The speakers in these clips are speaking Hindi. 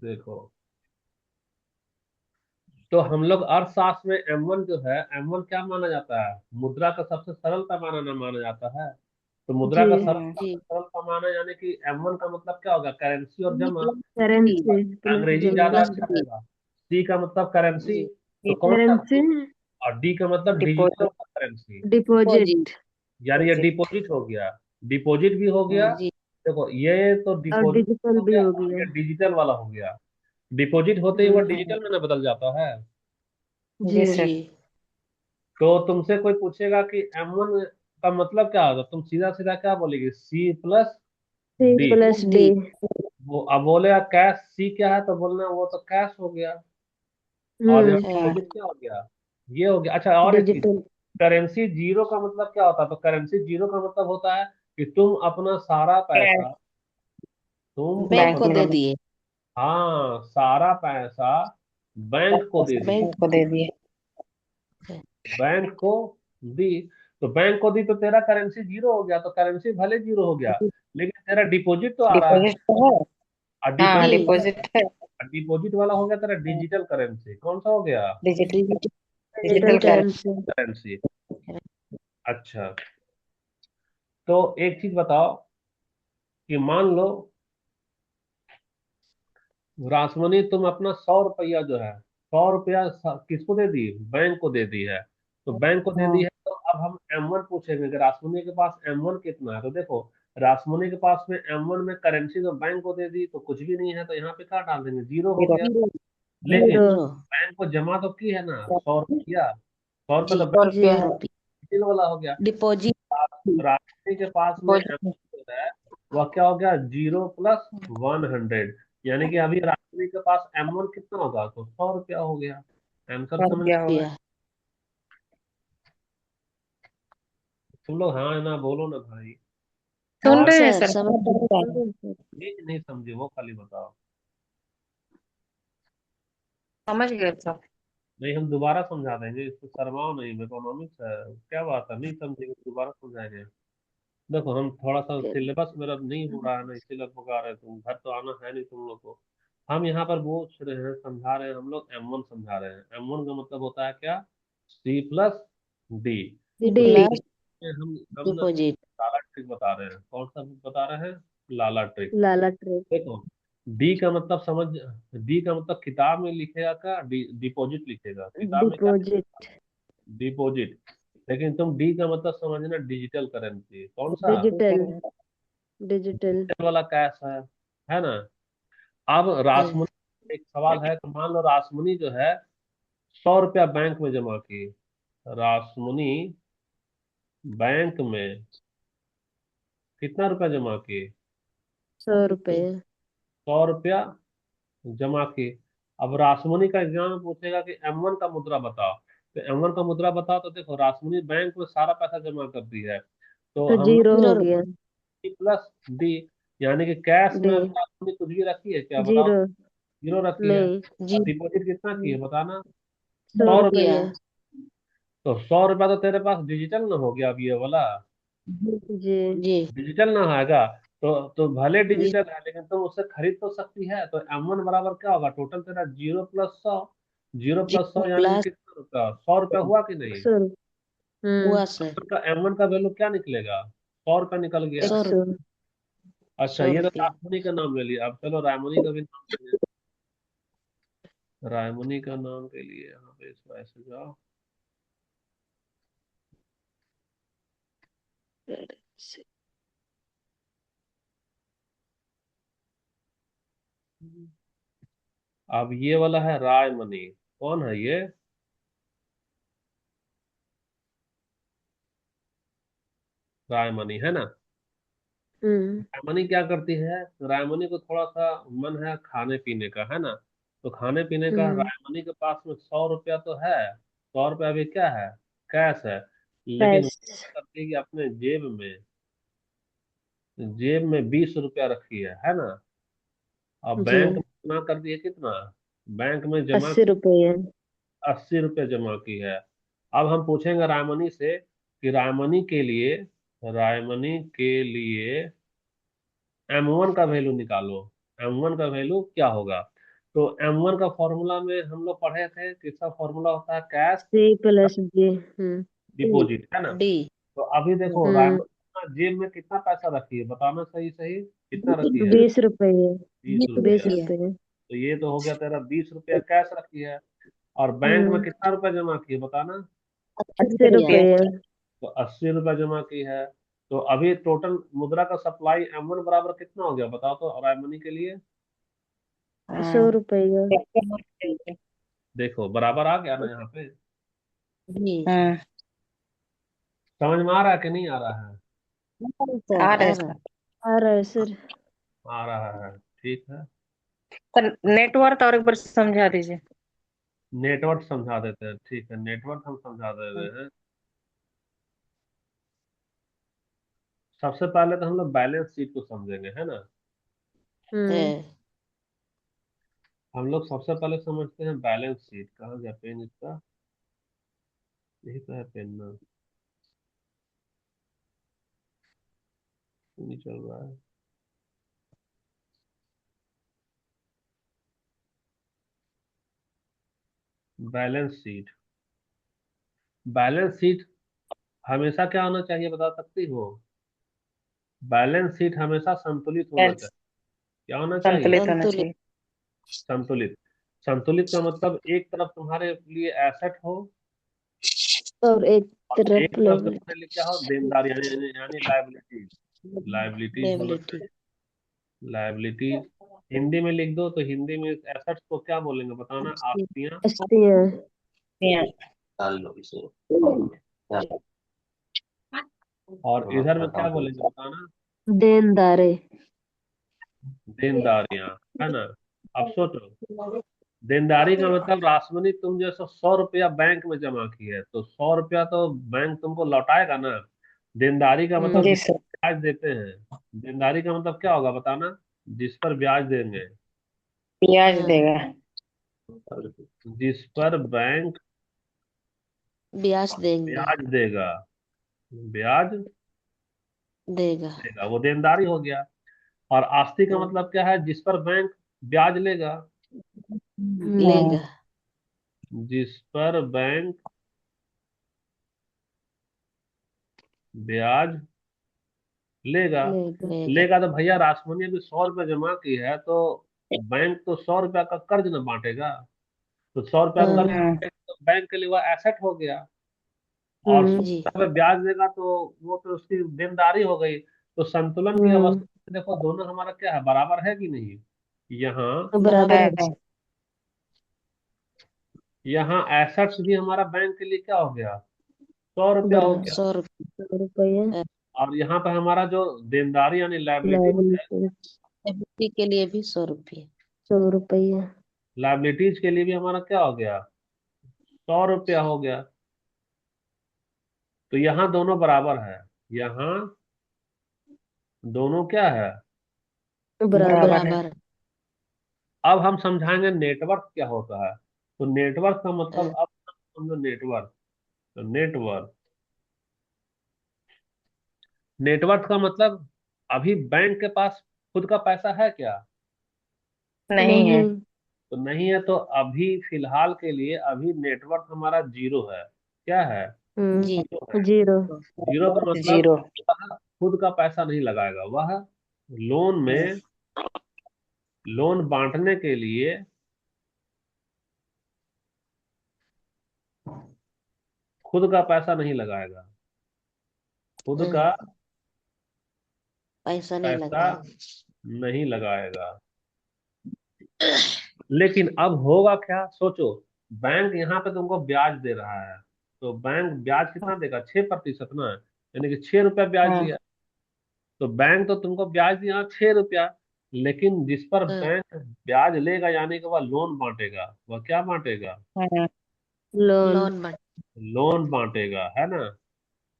देखो, तो हम लोग अर्थशास्त्र में M1 जो है, M1 क्या माना जाता है? मुद्रा का सबसे सरल पैमाना ना माना जाता है। तो मुद्रा का जी। सरल जी। सरल पैमाना यानी कि M1 का मतलब क्या होगा? करेंसी और जमा। Plus D. करेंसी प्लस अंग्रेजी जमा। ज्यादा प्लस अच्छा डी। रहेगा। C का मतलब करेंसी। जी। तो कौन सा? करेंसी। और D का मतलब digital deposit. Currency. Deposit. Deposit. यानी ये डिपॉजिट। डिपॉजिट हो गया, डिपॉजिट भी हो गया। जी। देखो, ये तो और डिपॉजिट डिजिटल हो भी गया हो और गया। ये डिजिटल वाला हो गया। डिपॉजिट होते ही वो हम्म। डिजिटल में ना बदल जाता है। जी। जी सर। तो तुमसे कोई पूछेगा कि M1 का मतलब क्या होगा, तुम सीधा सीधा क्या बोलेगी? सी C+D। Plus D. डी। वो अब बोलेगा कैश, C क्या है? तो बोलना वो तो कैश हो गया। और यहाँ हम्म। डिपॉजिट क्या हो गया? ये हो गया। अच्छा, और एक चीज, डिजिटल। करेंसी जीरो का मतलब क्या होता है? तो करेंसी जीरो का मतलब होता है कि तुम अपना सारा कैश पैसा, तुम बैंक अपना, को दे दिए। हाँ, सारा पैसा बैंक को दे दी। बैंक को दे दिए। बैंक को दी। तो बैंक को दी तो तेरा करेंसी जीरो हो गया। तो करेंसी भले जीरो हो गया, लेकिन तेरा डिपॉजिट तो आ रहा है। डिपॉजिट तो है। और हाँ डिपॉजिट जी। डिपॉजिट है। डिपॉजिट वाला हो गया तेरा डिजिटल करेंसी। कौन सा हो गया? डिजिटल। डिजिटल डिजिटल कर। करेंसी। करेंसी। अच्छा, तो एक चीज बताओ कि मान लो रासमनी, तुम अपना 100 रुपया जो है, 100 रुपया किसको दे दी? बैंक को दे दी है। तो बैंक को दे दी हाँ। है, तो अब हम M1 पूछेंगे कि रासमनी के पास M1 कितना है। तो देखो, रासमनी के पास में M1 में करेंसी तो बैंक को दे दी, तो कुछ भी नहीं है, तो यहाँ पे क्या डाल देंगे? जीरो हो जीरो। गया। लेकिन जीरो। जीरो। बैंक को जमा तो की है ना 100 रुपया। 100 रुपया जी तो सौ बैंक जी। रुपया है। डिजिटल वाला हो गया। डिपॉजिट। राशि के पास में डिपॉजिट। जो है, वह क्या हो गया? 0+100। यानी कि अभी राशि के पास M1 कितना होगा? तो 100 रुपया हो गया। आंसर सौ समझ रुपया हो में? गया। तुम लोग हाँ है ना बोलो ना भाई। सुन और रहे हैं सर सर, समझ हमें तो नहीं समझ जाना। सर। ये नहीं समझे वो खाली बताओ। समझ गए सर। नहीं, हम दोबारा समझा देंगे, इसको शर्माओ नहीं, इकोनॉमिक्स है। क्या बात है, नहीं समझेंगे दोबारा समझाएंगे। देखो, हम थोड़ा सा सिलेबस मेरा नहीं हो रहा है ना, इसीलिए पुकार रहे। तुम घर तो आना है नहीं तुम लोग को। हम यहाँ पर पूछ रहे हैं, समझा रहे हैं, हम लोग M1 समझा रहे हैं। M1 का मतलब होता है क्या? C+D। तो डी। प्लस हम ना डिपॉजिट। लाला ट्रिक बता रहे हैं। कौन सा बता रहे हैं? लाला ट्रिक। लाला ट्रे। देखो, डी का मतलब समझ, डी का मतलब किताब में लिखेगा क्या? डिपॉजिट लिखेगा किताब में क्या? डिपॉजिट। डिपॉजिट। लेकिन तुम डी का मतलब समझना डिजिटल करेंसी। कौन सा? डिजिटल। डिजिटल। डिजिटल वाला कैश है ना? अब रासमुनी, एक सवाल है कि मान लो रासमुनी जो है 100 रुपया बैंक में जमा की। रासमुनी बैंक में कितना रुपया जमा की? 100 रुपये। 100 रुपया जमा की। अब रासमुनी का एग्जाम में पूछेगा कि M1 का मुद्रा बताओ। तो M1 का मुद्रा बताओ, तो देखो रासमुनी बैंक में सारा पैसा जमा करती है। तो तो हम जीरो जीरो हो रुपये। गया। C+D। यानी कि कैश में डी। अभी रासमुनी कुछ भी रखी है क्या बताओ? जीरो। जीरो रखी है। नहीं। और जी। डिपॉजिट कितना की है बताना? सौ 100 रुपया। रुपया। रुपये तो 100 रुपया तो तेरे पास डिजिटल ना हो गया अब ये वाला। जी। जी। डिजिटल ना आएगा। तो भले जी। डिजिटल है, लेकिन तुम उससे खरीद तो सकती है। तो M1 बराबर क्या होगा? टोटल तेरा 0+100। जीरो प्लस जीरो सौ यानी कि प्लस। कितना रुपया? 100 रुपया हुआ कि नहीं? 100। हुआ सर। का M1 का वैल्यू क्या निकलेगा? 100 रुपया निकल गया। सौ 100। रुपये। अच्छा, सौ ये तो रुपया। रायमुनी का नाम ले लिया। अब चलो रायमुनी का भी नाम ले लिया। रायमुनी का नाम के लिए यहाँ पे इसको ऐसे जाओ। अब ये वाला है रायमनी। कौन है ये? रायमनी है ना? हम्म। रायमनी क्या करती है? रायमनी को थोड़ा सा मन है खाने पीने का, है ना? तो खाने पीने का हम्म। रायमनी के पास में 100 रुपया तो है। 100 रुपया अभी क्या है? कैश है। लेकिन वो पैस। क्या करती है कि अपने जेब में 20 रुपया रखी है ना? अब जी। बैंक में जमा कर दिए कितना? बैंक में जमा 80 रुपये। 80 रुपया जमा की है। अब हम पूछेंगे रायमनी से कि रायमनी के लिए M1 का वैल्यू निकालो। M1 का वैल्यू क्या होगा? तो M1 का फॉर्मूला में हम लोग पढ़े थे कि इसका फॉर्मूला होता है कैश C+D। डिपॉजिट, है ना। डी। तो अभी देखो हम्म रायमन जेब में कितना पैसा रखी है, बताना सही सही, कितना रखी है? 20 रुपये। 20 रुपया। 20 रुपये। तो ये तो हो गया तेरा 20 रुपया कैश रखी है। और बैंक में हम्म कितना रुपया जमा की है बताना? 80 रुपया। रुपये। तो 80 रुपया जमा की है। तो अभी टोटल मुद्रा का सप्लाई M1 बराबर कितना हो गया बताओ तो रायमनी के लिए? 100 रुपये। देखो बराबर आ गया ना यहाँ पे। जी। समझ में आ रहा है कि नहीं आ रहा है? आ रहा है सर। आ रहा है सर। आ रहा है, ठीक है। सर नेटवर्क और एक बार समझा दीजिए। नेटवर्क समझा देते हैं, ठीक है, नेटवर्क हम समझा दे रहे हैं। सबसे पहले तो हम लोग बैलेंस शीट को समझेंगे, है ना। हम्म हम लोग सबसे पहले समझते हैं बैलेंस शीट। कहाँ गया पेन इसका? यही तो है पेन ना, नहीं चल रहा है। Balance sheet. बैलेंस शीट हमेशा क्या होना चाहिए बता सकती हो? बैलेंस शीट हमेशा संतुलित होना चाहिए। क्या होना चाहिए? संतुलित होना चाहिए। संतुलित। संतुलित का मतलब एक तरफ तुम्हारे लिए एसेट हो और एक और एक तरफ तरफ लेवल। तुम्हारे लिए क्या हो, देनदार, यानी लाइबिलिटीज। लाइबिलिटीज होना लेबिलिटी। चाहिए। लाइबिलिटीज हिंदी में लिख दो तो हिंदी में एसेट्स को क्या बोलेंगे बताना? आस्तियां। अस्तियां। डाल लो इसे। और इधर में क्या बोलेंगे बताना? देनदारे। देनदारियां, है ना। अब सोचो, देनदारी का मतलब रासमनी तुम जैसे 100 रुपया बैंक में जमा की है तो 100 रुपया तो बैंक तुमको लौटाएगा ना। देनदारी का मतलब जी जिस सर। पर ब्याज देते हैं। देनदारी का मतलब क्या होगा बताना? जिस पर ब्याज देंगे। ब्याज देगा। जिस पर बैंक ब्याज देंगे। ब्याज देगा। ब्याज देगा। देगा, वो देनदारी हो गया। और आस्ती का मतलब क्या है? जिस पर बैंक ब्याज लेगा। लेगा। जिस पर बैंक ब्याज लेगा। लेगा। लेगा तो भैया रासमनी अभी 100 रुपया जमा की है तो बैंक तो 100 रुपया का कर्ज न बांटेगा। तो 100 रुपया कर्ज हाँ। तो बैंक के लिए वह एसेट हो गया। और हम्म 100 रुपया ब्याज देगा तो वो तो उसकी देनदारी हो गई। तो संतुलन की हम्म अवस्था में देखो दोनों हमारा क्या है, बराबर है कि नहीं? यहाँ बराबर है। है। यहाँ एसेट्स भी हमारा बैंक के लिए क्या हो गया? 100 रुपया हो बराबर। गया। 100 रुपये। और यहाँ पे हमारा जो देनदारी यानी लाइबिलिटी है, लाइबिलिटी। एफडी के लिए भी 100 रुपये। 100 रुपये। लाइबिलिटीज के लिए भी हमारा क्या हो गया? 100 रुपया हो गया। तो यहाँ दोनों बराबर है। यहाँ दोनों क्या है? बराबर है। बराबर। अब हम समझाएंगे नेटवर्क क्या होता है। तो नेटवर्क का मतलब अब समझो नेटवर्क। तो नेटवर्क, नेटवर्क का मतलब अभी बैंक के पास खुद का पैसा है क्या? नहीं है। नहीं। तो नहीं है, तो अभी फिलहाल के लिए अभी नेटवर्क हमारा जीरो है। क्या है? जी। जीरो है। 0। जीरो का मतलब जीरो। वह खुद का पैसा नहीं लगाएगा। वह लोन में, लोन बांटने के लिए खुद का पैसा नहीं लगाएगा। खुद का पैसा नहीं पैसा लगाएगा। नहीं लगाएगा। लेकिन अब होगा क्या सोचो। बैंक यहाँ पे तुमको ब्याज दे रहा है। तो बैंक ब्याज कितना देगा? 6% ना, यानी कि 6 रुपया ब्याज हाँ। दिया। तो बैंक तो तुमको ब्याज दिया 6 रुपया। लेकिन जिस पर हाँ। बैंक ब्याज लेगा यानी कि वह लोन बांटेगा। वह क्या बांटेगा? हाँ। लोन। लोन बन। लोन बांटेगा, है ना।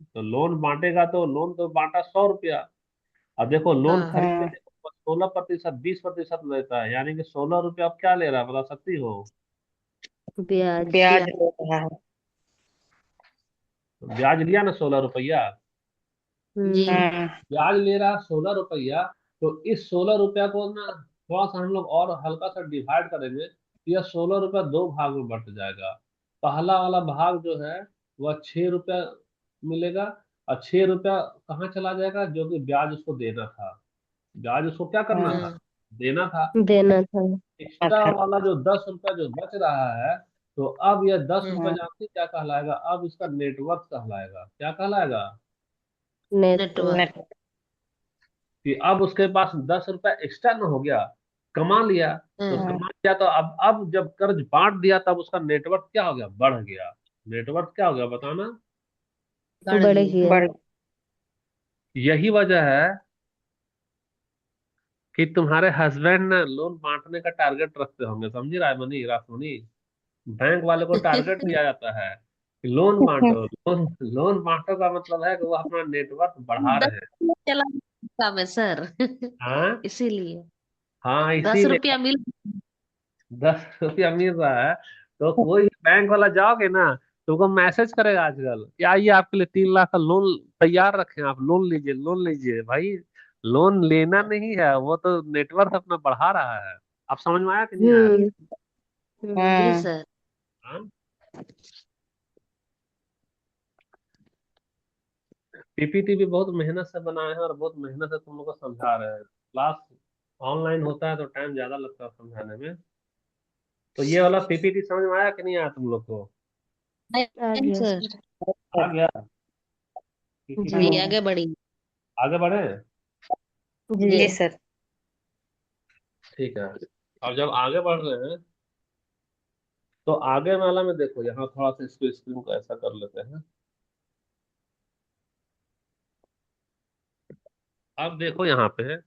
तो लोन बांटेगा तो लोन तो बांटा 100 रुपया। अब देखो लोन हाँ। खरीदने के 16%, 20% लेता है, यानी कि 16 रुपया अब क्या ले रहा है बता सकती हो? ब्याज। ब्याज ले रहा है। तो ब्याज लिया ना 16 रुपया। जी। हम्म हाँ। ब्याज ले रहा 16 रुपया। तो इस 16 रुपया को ना थोड़ा सा हम लोग और हल्का सा डिवाइड करेंगे तो यह 16 रुपया दो भाग में बंट जाएगा। पहला वाला भाग जो है वह 6 रुपया मिलेगा, और 6 रुपया कहाँ चला जाएगा, जो कि ब्याज उसको देना था। ब्याज उसको क्या करना था, हाँ। हम्म। देना था। देना था। एक्स्ट्रा अच्छा। वाला जो 10 रुपया जो बच रहा है, तो अब यह 10 रुपया हम्म। हाँ। जानते हैं क्या कहलाएगा, अब इसका नेटवर्थ कहलाएगा। क्या कहलाएगा, नेटवर्क। नेट। कि अब उसके पास 10 रुपया एक्स्ट्रा न हो गया, कमा लिया। तो हाँ। हाँ। कमा लिया तो अब जब कर्ज बांट दिया तब उसका नेटवर्थ क्या हो गया, बढ़ गया। नेटवर्थ क्या हो गया बताना। बढ़ गया। बढ़। यही वजह है कि तुम्हारे हस्बैंड ने लोन बांटने का टारगेट रखते होंगे, समझी रायमनी रासमनी। बैंक वाले को टारगेट दिया जाता है कि लोन बांटो, लोन लोन बांटो का मतलब है कि वो अपना नेटवर्क बढ़ा दस रहे हैं। चला काम है सर। हाँ, इसीलिए हाँ, दस इसीलिए रुपया मिल। 10 रुपया मिल रहा है। तो कोई बैंक वाला जाओगे ना, तुमको मैसेज करेगा आजकल कि आइए आपके लिए 3 लाख का लोन तैयार रखे हैं, आप लोन लीजिए, लोन लीजिए भाई। लोन लेना नहीं है, वो तो नेटवर्क अपना बढ़ा रहा है। आप समझ में आया कि नहीं आया। हम्म। जी हाँ। सर। हाँ? पीपीटी भी बहुत मेहनत से बनाए हैं और बहुत मेहनत से तुम लोग को समझा रहे हैं। क्लास ऑनलाइन होता है तो टाइम ज्यादा लगता है समझाने में। तो ये वाला पीपीटी समझ में आया कि नहीं आया तुम लोग को। आ गया सर। सर। आ गया जी पीपीटी। हाँ। आगे बढ़ी। आगे बढ़े। जी जी। सर। ठीक है। अब जब आगे बढ़ रहे हैं तो आगे वाला में देखो, यहाँ थोड़ा सा इसको स्क्रीन को ऐसा कर लेते हैं। अब देखो यहाँ पे है,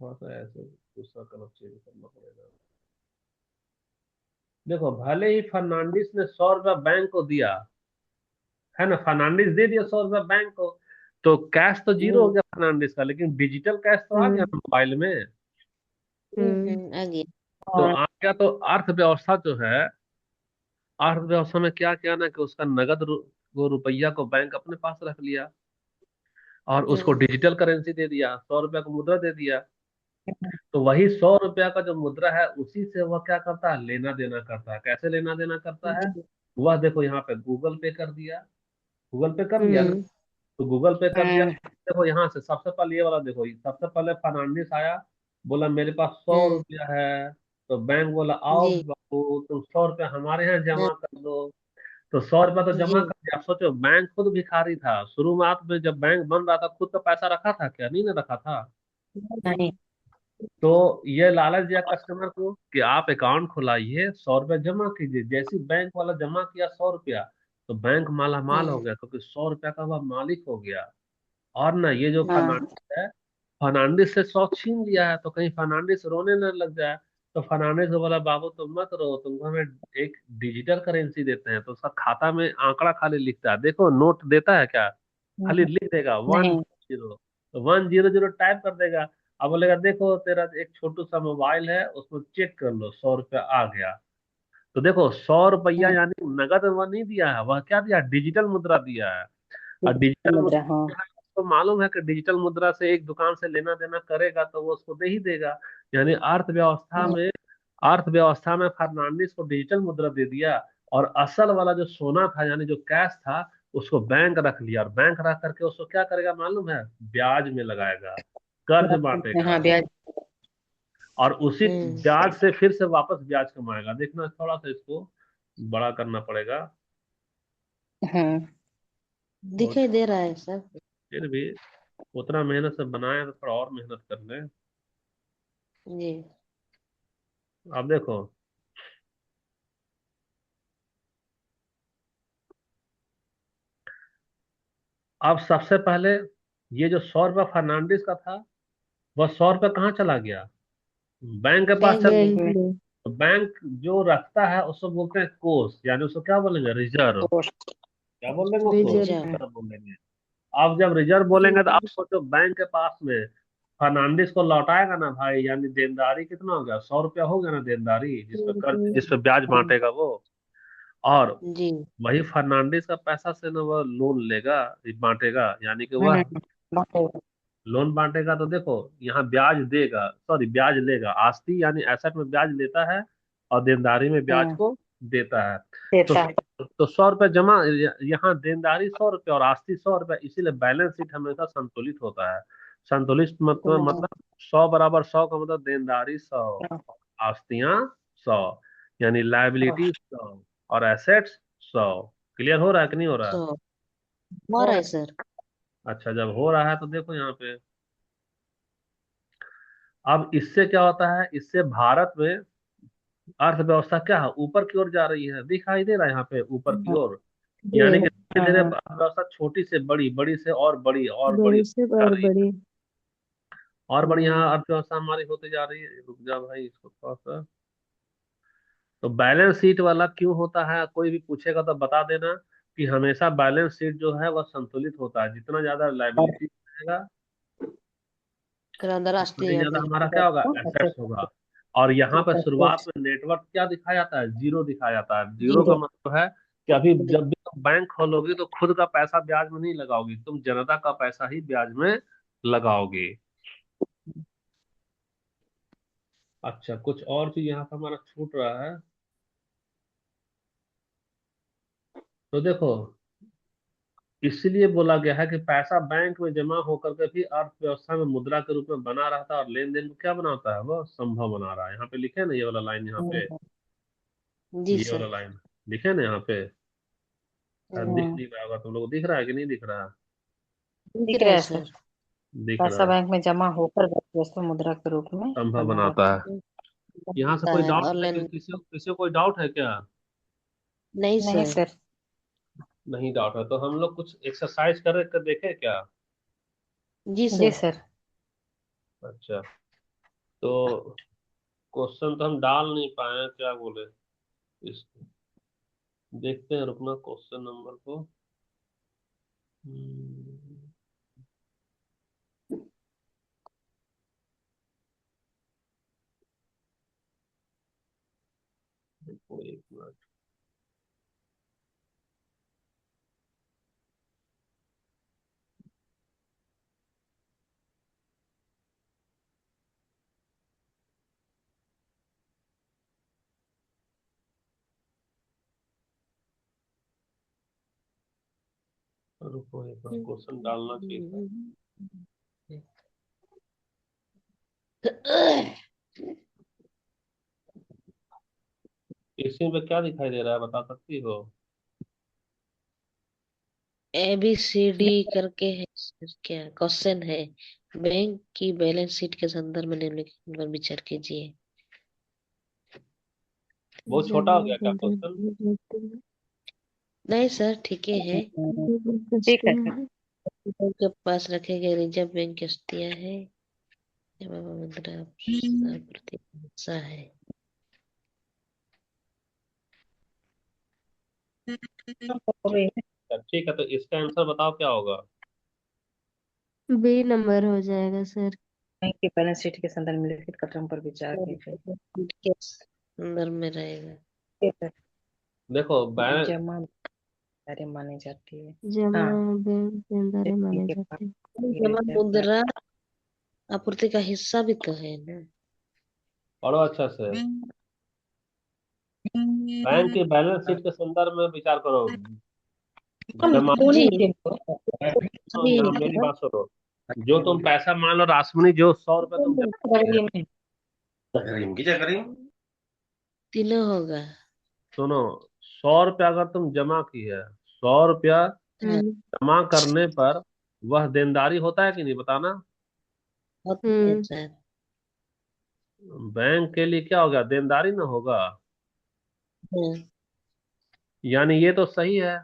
थोड़ा सा ऐसे दूसरा कलर चेंज करना पड़ेगा। देखो, भले ही फर्नांडिस ने 100 रुपया बैंक को दिया, है ना, फर्नांडिस दे दिया 100 रुपया बैंक को, तो कैश तो जीरो हो गया फर्नांडिस का, लेकिन डिजिटल कैश तो आ गया हम्म। मोबाइल में। आ गया। तो और। आ गया तो अर्थव्यवस्था जो है, अर्थव्यवस्था में क्या किया ना कि उसका नगद वो रुपया को बैंक अपने पास रख लिया, और उसको हम्म। डिजिटल करेंसी दे दिया, 100 रुपया को मुद्रा दे दिया। तो वही 100 रुपया का जो मुद्रा है उसी से वह क्या करता है, लेना देना करता है। कैसे लेना देना करता है, जी। वह देखो यहाँ पे गूगल पे कर दिया, गूगल पे कर दिया ना। हम्म। तो गूगल पे कर दिया। हाँ। देखो यहाँ से सबसे पहले ये वाला देखो, सबसे पहले फर्नांडिस आया, बोला मेरे पास सौ हम्म। रुपया है। तो बैंक बोला आओ जी। बाबू तुम 100 रुपया हमारे यहाँ हाँ, जमा कर दो। तो 100 रुपया तो जमा जी। कर दिया। आप सोचो, बैंक खुद भिखारी था शुरुआत में, जब बैंक बन रहा था खुद का पैसा रखा था क्या, नहीं ना रखा था। नहीं। तो ये लालच दिया कस्टमर को कि आप अकाउंट खुलाइए, 100 रुपया जमा कीजिए। जैसे ही बैंक वाला जमा किया 100 रुपया, तो बैंक माला माल हो हम्म। गया, क्योंकि 100 रुपया का वह मालिक हो गया। और ना ये जो हाँ। फर्नांडिस है, फर्नांडिस से 100 छीन लिया है, तो कहीं फर्नांडिस रोने न लग जाए। तो फर्नांडिस को बोला बाबू तुम मत रो, तुमको हमें एक डिजिटल करेंसी देते हैं। तो उसका खाता में आंकड़ा खाली लिखता है, देखो नोट देता है क्या, खाली लिख देगा वन नहीं। जीरो 100 टाइप कर देगा। अब बोलेगा देखो तेरा एक छोटू सा मोबाइल है, उसको चेक कर लो 100 रुपया आ गया। तो देखो 100 रुपया यानी नगद वह नहीं दिया है, वह क्या दिया, डिजिटल मुद्रा दिया है। और डिजिटल मुद्रा। हाँ। मुद्रा तो मालूम है कि डिजिटल मुद्रा से एक दुकान से लेना देना करेगा तो वो उसको दे ही देगा। यानी अर्थव्यवस्था में फर्नांडिस को डिजिटल मुद्रा दे दिया, और असल वाला जो सोना था यानी जो कैश था उसको बैंक रख लिया। और बैंक रख करके उसको क्या करेगा मालूम है, ब्याज में लगाएगा, कर्ज बांटेगा, हाँ ब्याज। और उसी हम्म। ब्याज से फिर से वापस ब्याज कमाएगा। देखना थोड़ा सा इसको बड़ा करना पड़ेगा। हाँ। और दिखाई दे रहा है सर। फिर भी उतना मेहनत से बनाए तो थोड़ा और मेहनत कर ले। जी। अब देखो, अब सबसे पहले ये जो 100 रुपया फर्नांडिस का था, वह 100 रुपया कहाँ चला गया, बैंक के पास बैंक चल में। गया। में। तो बैंक जो रखता है उसको बोलते हैं कोष, यानी उसको क्या बोलेंगे, रिजर्व। पोस्ट। क्या बोल देंगे उसको, रिजर्व। रिजर्व। रिजर्व बोलेंगे। अब जब रिजर्व बोलेंगे तो आप सोचो बैंक के पास में फर्नांडिस को लौटाएगा ना भाई, यानी देनदारी कितना हो गया, 100 रुपया हो गया ना देनदारी, जिस पे कर्ज जिस पे ब्याज बांटेगा वो। और जी। वही फर्नांडिस का पैसा से ना वह लोन लेगा, बांटेगा, यानी कि वह बांटेगा। लोन बांटेगा तो देखो यहाँ ब्याज देगा, सॉरी ब्याज लेगा, आस्ती यानी एसेट में ब्याज लेता है और देनदारी में ब्याज हम्म। को देता है। तो देता है। 100 रुपये जमा, यहाँ देनदारी 100 रुपये और आस्ती 100 रुपये, इसीलिए बैलेंस शीट हमेशा संतुलित होता है। संतुलित मतलब 100 = 100 का मतलब देनदारी 100, हाँ, आस्तियां 100, यानी लायबिलिटी 100 और एसेट्स 100। क्लियर हो रहा है कि नहीं हो रहा है? तो हो रहा है सर। अच्छा, जब हो रहा है तो देखो यहाँ पे, अब इससे क्या होता है, इससे भारत में अर्थव्यवस्था क्या है, ऊपर की ओर जा रही है, दिखाई दे रहा है यहाँ पे ऊपर की ओर। यानी कि धीरे धीरे हाँ। अर्थव्यवस्था छोटी से बड़ी, बड़ी से और बड़ी और बड़ी बड़ी से जा और रही है, बड़ी। और बड़ी यहाँ अर्थव्यवस्था हमारी होती जा रही है। रुक जा भाई, इसको थोड़ा सा। तो बैलेंस शीट वाला क्यों होता है, कोई भी पूछेगा तो बता देना कि हमेशा बैलेंस शीट जो है वह संतुलित होता है। जितना ज्यादा लायबिलिटी रहेगा, फिर उतना ही अंतरराष्ट्रीय ज्यादा हमारा क्या होगा, एसेट्स होगा। और यहाँ पे शुरुआत में नेटवर्क क्या दिखाया जाता है, जीरो दिखाया जाता है। जीरो का जीरो। मतलब है कि अभी जब भी तुम बैंक खोलोगी तो खुद का पैसा ब्याज में नहीं लगाओगी, तुम जनता का पैसा ही ब्याज में लगाओगी। अच्छा, कुछ और चीज यहाँ पे हमारा छूट रहा है। तो देखो, इसलिए बोला गया है कि पैसा बैंक में जमा होकर के भी अर्थव्यवस्था में मुद्रा के रूप में बना रहता है और लेन देन को क्या बनाता है, वो संभव बना रहा है। यहाँ पे लिखे ना ये वाला लाइन, यहाँ पे जी ये वाला सर। लाइन लिखे ना यहाँ पे, शायद दिख हम्म। नहीं रहा होगा तुम लोग को, दिख रहा है कि नहीं दिख रहा है? दिख दिख रहा रहा है है सर। सर। दिख रहा पैसा है, बैंक में जमा होकर वस्तु मुद्रा के रूप में संभव बना बनाता रहता है। है। यहाँ से बनता कोई है डाउट और है कि लेन। किसी को कोई डाउट है क्या? नहीं नहीं सर। सर। नहीं डाउट है तो हम लोग कुछ एक्सरसाइज कर देखें क्या? जी जी सर। सर। अच्छा, तो क्वेश्चन तो हम डाल नहीं पाए हैं, क्या बोले इस, देखते हैं, रुकना क्वेश्चन नंबर को। हम्म, रुको एक मिनट। रुको एक बार, क्वेश्चन डालना चाहिए था। इसी में क्या दिखाई दे रहा है, बता सकती हो? ABCD करके है सर, क्या क्वेश्चन है? बैंक की बैलेंस शीट के संदर्भ में निम्नलिखित पर विचार कीजिए। बहुत छोटा हो जमा गया क्या क्वेश्चन? नहीं सर, ठीक ही है। ठीक है सर। बैंक के पास रखे गए रिजर्व बैंक की हस्तियां है, जमा मुद्रा आपूर्ति हिस्सा है। ठीक है, तो इसका आंसर बताओ क्या होगा? बी नंबर हो जाएगा सर। बैंक की बैलेंस शीट के संदर्भ में निम्नलिखित कथनों पर विचार कीजिए। के अंदर में रहेगा। ठीक है। देखो बैलेंस, जमा अरे मानी जाती है। जमा हाँ। बैंक देनदारी माने के पास जाते हैं। जमा मुद्रा आपूर्ति का हिस्सा भी तो है ना। पढ़ो अच्छा से। बैंक की बैलेंस शीट के संदर्भ में विचार करो। जमा, जी सुनो, भी यहाँ है। मेरी बात सुनो। जो तुम पैसा मान लो रासमनी, जो 100 रुपये तुम जमा किए हैं, तीनों होगा। सुनो, 100 रुपया अगर तुम जमा की है, 100 रुपया हाँ, हम्म। जमा करने पर वह देनदारी होता है कि नहीं, बताना। होता है हम्म। सर। बैंक के लिए क्या होगा, देनदारी ना होगा। हाँ, यानी ये तो सही है।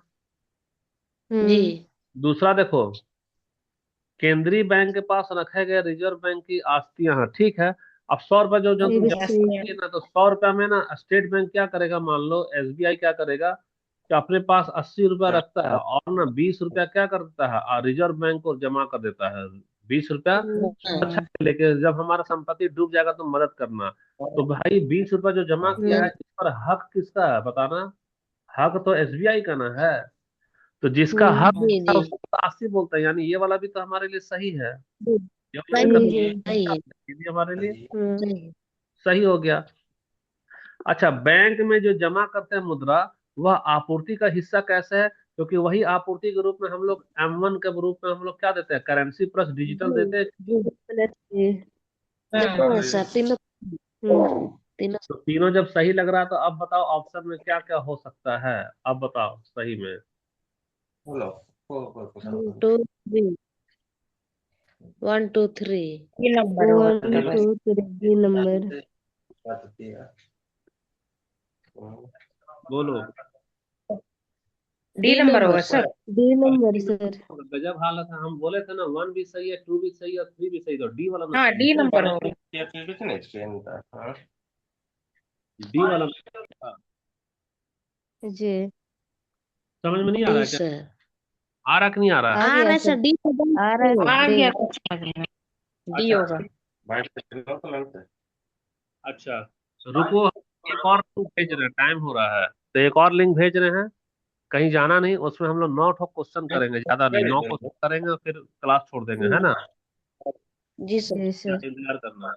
जी हम्म। दूसरा देखो, केंद्रीय बैंक के पास रखे गए रिजर्व बैंक की आस्तियां हैं, ठीक है। अब 100 रुपये जो जो ये तुम भी जमा सही है। करोगे ना, तो 100 रुपया में ना स्टेट बैंक क्या करेगा, मान लो एसबीआई क्या करेगा कि अपने पास 80 रुपया रखता है और ना 20 रुपया क्या कर देता है, रिजर्व बैंक को जमा कर देता है। 20 रुपया अच्छा हाँ, लेके जब हमारा संपत्ति डूब जाएगा तो मदद करना। तो भाई 20 रुपया जो जमा किया है, हम्म। इस पर हक किसका है, बताना। हक तो एसबीआई का ना है। तो जिसका हक जी है जी उसको तो 80 बोलते हैं, यानी ये वाला भी तो हमारे लिए सही है। ये वाला भी सही तो है जी सही है ये भी हमारे लिए हाँ सही है। सही हो गया। अच्छा, बैंक में जो जमा करते हैं मुद्रा, वह आपूर्ति का हिस्सा कैसे है? क्योंकि वही आपूर्ति के रूप में हम लोग M1 के रूप में हम लोग क्या देते हैं, करेंसी प्लस डिजिटल जी देते हैं। जी प्लस जी देखो ना सर तीनों तीनों तो तीनों जब सही लग रहा है तो अब बताओ ऑप्शन में क्या क्या हो सकता है, अब बताओ सही में। 1 2 3 1 2 3 ये नंबर होगा 1 2 3 नंबर बोलो। डी डी नंबर नंबर होगा sir sir. D number sir गजब हालत है, हम बोले थे ना 1 भी सही है, 2 भी सही है, 3 भी सही, तो डी वाला ना हाँ सही डी है। नंबर होगा। डी वाला जी समझ में नहीं आ रहा डी है क्या? सर आ रहा कि नहीं आ रहा है? आ आ रहा गया है सर सर डी आ रहा है आ सर गया डी कुछ आ गया डी अच्छा होगा। अच्छा, रुको, एक और लिंक भेज रहे हैं, टाइम हो रहा है, तो एक और लिंक भेज रहे हैं। कहीं जाना नहीं, उसमें हम लोग 9 ठो क्वेश्चन करेंगे, ज्यादा नहीं, 9 क्वेश्चन करेंगे और फिर क्लास छोड़ देंगे, है जी ना? जी सर जी सर इंतजार करना।